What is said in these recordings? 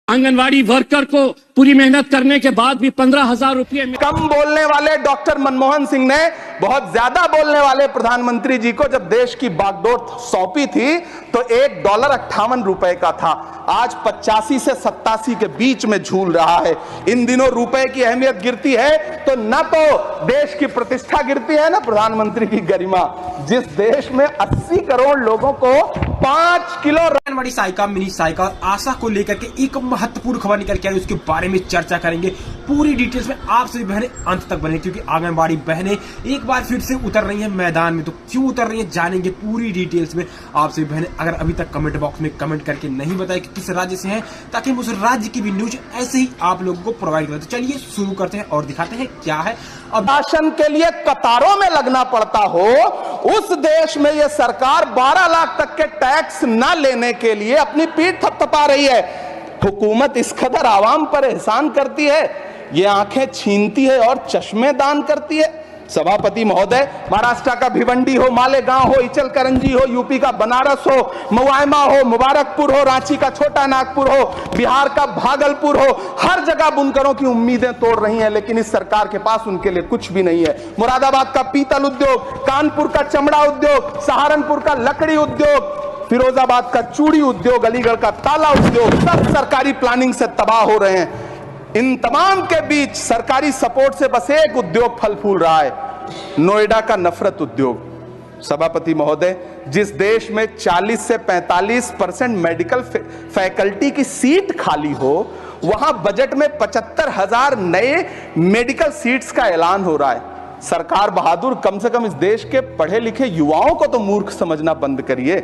Anganwadi worker को पूरी मेहनत करने के बाद भी 15,000 रुपये में। कम बोलने वाले डॉक्टर मनमोहन सिंह ने बहुत ज्यादा बोलने वाले प्रधानमंत्री जी को जब देश की बागडोर सौंपी थी तो $1.58 का था। आज 85 से 87 के बीच में झूल रहा है। इन दिनों रुपए की अहमियत गिरती है तो न तो देश की प्रतिष्ठा गिरती है ना प्रधानमंत्री की गरिमा। जिस देश में 80 करोड़ लोगों को 5 किलो आंगनवाड़ी सहायिका, मिनी सहायिका और आशा को लेकर के एक महत्वपूर्ण खबर निकल के आ रही है, उसके बारे में चर्चा करेंगे पूरी डिटेल्स में। आप सभी बहनें अंत तक बने क्योंकि आंगनवाड़ी बहनें एक बार फिर से उतर रही हैं मैदान में। तो क्यों उतर रही हैं जानेंगे पूरी डिटेल्स में। आप सभी बहनें अगर अभी तक कमेंट बॉक्स में कमेंट करके नहीं बताए कि किस राज्य से हैं, ताकि हम उस राज्य की भी न्यूज ऐसे ही आप लोगों को प्रोवाइड करें। तो चलिए शुरू करते हैं और दिखाते हैं क्या है। अब राशन के लिए कतारों में लगना पड़ता हो, उस देश में यह सरकार 12 लाख तक के टैक्स न लेने के लिए अपनी पीठ थपथपा रही है। हुकूमत इस कदर आवाम पर एहसान करती है, ये आंखें छीनती है और चश्मे दान करती है। सभापति महोदय, महाराष्ट्र का भिवंडी हो, मालेगांव हो, इचलकरंजी हो, यूपी का बनारस हो, मुआयमा हो, मुबारकपुर हो, रांची का छोटा नागपुर हो, बिहार का भागलपुर हो, हर जगह बुनकरों की उम्मीदें तोड़ रही हैं, लेकिन इस सरकार के पास उनके लिए कुछ भी नहीं है। मुरादाबाद का पीतल उद्योग, कानपुर का चमड़ा उद्योग, सहारनपुर का लकड़ी उद्योग, फिरोजाबाद का चूड़ी उद्योग, अलीगढ़ का ताला उद्योग, सब सरकारी प्लानिंग से तबाह हो रहे हैं। इन तमाम के बीच सरकारी सपोर्ट से बस एक उद्योग फल फूल रहा है, नोएडा का नफरत उद्योग। सभापति महोदय, जिस देश में 40 से 45% मेडिकल फैकल्टी की सीट खाली हो, वहां बजट में 75,000 नए मेडिकल सीट्स का ऐलान हो रहा है। सरकार बहादुर, कम से कम इस देश के पढ़े लिखे युवाओं को तो मूर्ख समझना बंद करिए।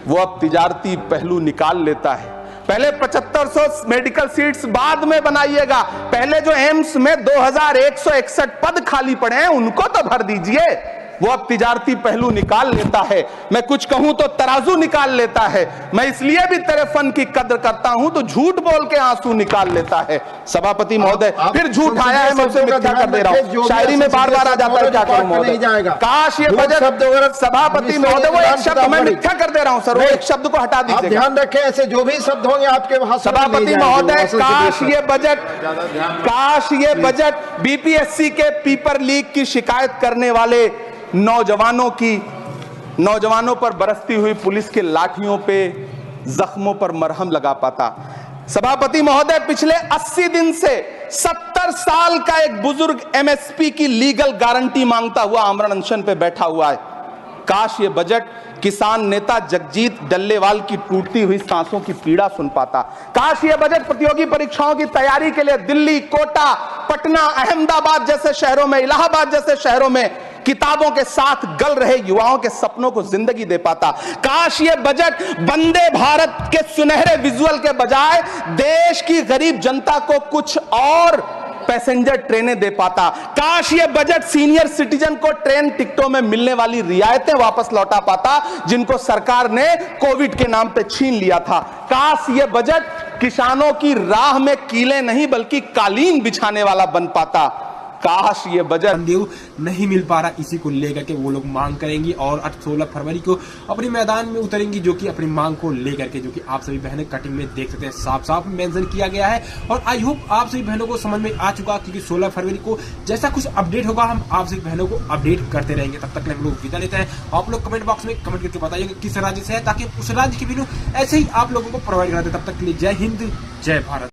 वो अब तिजारती पहलू निकाल लेता है। पहले 7500 मेडिकल सीट्स बाद में बनाइएगा। पहले जो एम्स में 2161 पद खाली पड़े हैं उनको तो भर दीजिए। वो अब तिजारती पहलू निकाल लेता है। मैं कुछ कहूं तो तराजू निकाल लेता है। मैं इसलिए भी तेरे फन की कद्र करता हूं तो झूठ बोल के आंसू निकाल लेता है। सभापति महोदय, फिर झूठ आया है, मैं उसे मिथ्या कर दे रहा हूं। शायरी में बार बार आ जाता है, क्या करूं महोदय। काश ये बजट, सभापति महोदय, वो एक शब्द मैं मिथ्या कर दे रहा हूं सर, वो एक शब्द को हटा दीजिए। ध्यान रखें, ऐसे जो भी शब्द होंगे आपके वहां। सभापति महोदय, काश ये बजट बीपीएससी के पेपर लीक की शिकायत करने वाले नौजवानों पर बरसती हुई पुलिस के लाठियों पे, जख्मों पर मरहम लगा पाता। सभापति महोदय, पिछले 80 दिन से 70 साल का एक बुजुर्ग एमएसपी की लीगल गारंटी मांगता हुआ आमरण अनशन पे बैठा हुआ है। काश ये बजट किसान नेता जगजीत डल्लेवाल की टूटती हुई सांसों की पीड़ा सुन पाता। काश ये बजट प्रतियोगी परीक्षाओं की तैयारी के लिए दिल्ली, कोटा, पटना, अहमदाबाद जैसे शहरों में, इलाहाबाद जैसे शहरों में किताबों के साथ गल रहे युवाओं के सपनों को जिंदगी दे पाता। काश ये बजट वंदे भारत के सुनहरे विजुअल के बजाय देश की गरीब जनता को कुछ और पैसेंजर ट्रेनें दे पाता। काश ये बजट सीनियर सिटीजन को ट्रेन टिकटों में मिलने वाली रियायतें वापस लौटा पाता, जिनको सरकार ने कोविड के नाम पे छीन लिया था। काश ये बजट किसानों की राह में कीले नहीं बल्कि कालीन बिछाने वाला बन पाता। काश ये बजट नहीं मिल पा रहा, इसी को लेकर के वो लोग मांग करेंगी और 16 फरवरी को अपने मैदान में उतरेंगी, जो कि अपनी मांग को लेकर के, जो कि आप सभी बहनें कटिंग में देख सकते हैं, साफ साफ मेंशन किया गया है। और आई होप आप सभी बहनों को समझ में आ चुका, क्योंकि 16 फरवरी को जैसा कुछ अपडेट होगा हम आप सभी बहनों को अपडेट करते रहेंगे। तब तक हम लोग विदा लेते हैं। आप लोग कमेंट बॉक्स में कमेंट करके बताइएगा किस राज्य से है, ताकि उस राज्य की वीडियो ऐसे ही आप लोगों को प्रोवाइड कराते। तब तक के लिए जय हिंद, जय भारत।